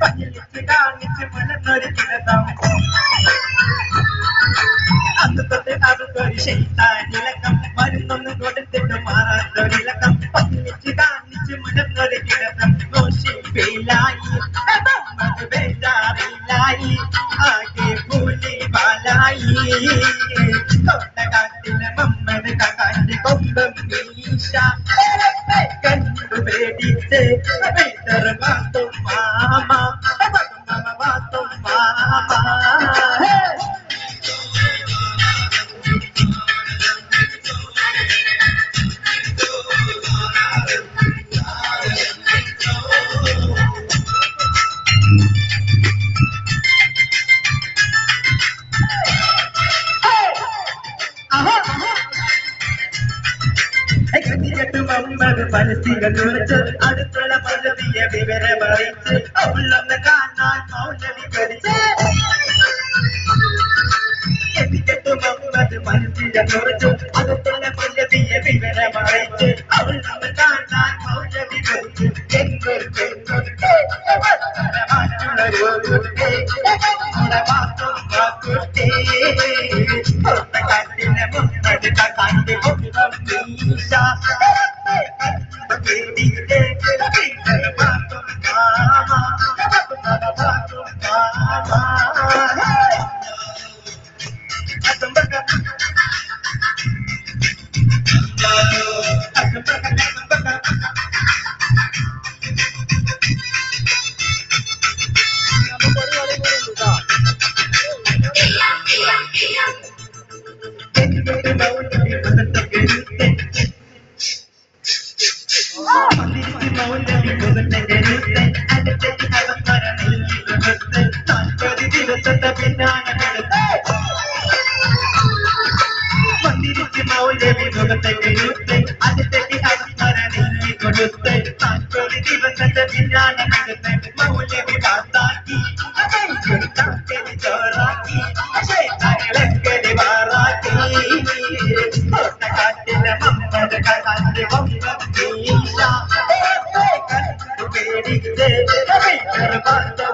പഞ്ഞിച്ച് കാണിച്ച് മലന്നൊരു കിടതം അന്ന് തൊട്ട് അവർക്കൊരു ശൈത്താനിലക്കം മരുന്നൊന്ന് കൊടുത്തിട്ട് മാറാത്തൊരിലക്കം പഞ്ഞിച്ച് കാണിച്ച് മലന്നൊരു കിടതം നോഷിപ്പിലായി ബേജാറിലായി ആകെ ഭൂലി പാലായി തൊട്ടകാട്ടിലെ മമ്മന് കാക്കാന്റെ കൊമ്പം മീശ കണ്ടു പേടിച്ച് വാത്തും മാമ വാത്തും മാമ മനസ്സികൾ കുറിച്ച് അടുത്തുള്ള പദവിയെ വിവരം അറിയിച്ച് അവളൊന്ന് കാണാൻ മൗലവി കരിച്ച് എനിക്കെട്ട് മുഹമ്മദ് മനസ്സികൾ കുറിച്ച് അടുത്തുള്ള പദവിയെ വിവരം അറിയിച്ച് അവളൊന്ന് കാണാൻ മൗലവി കരിച്ച് എന്തൊരു പെൺകുട്ടി കാട്ടിലെ മുഹമ്മദ് കാക്കാന്റെ കൊമ്പം മീശ Bye.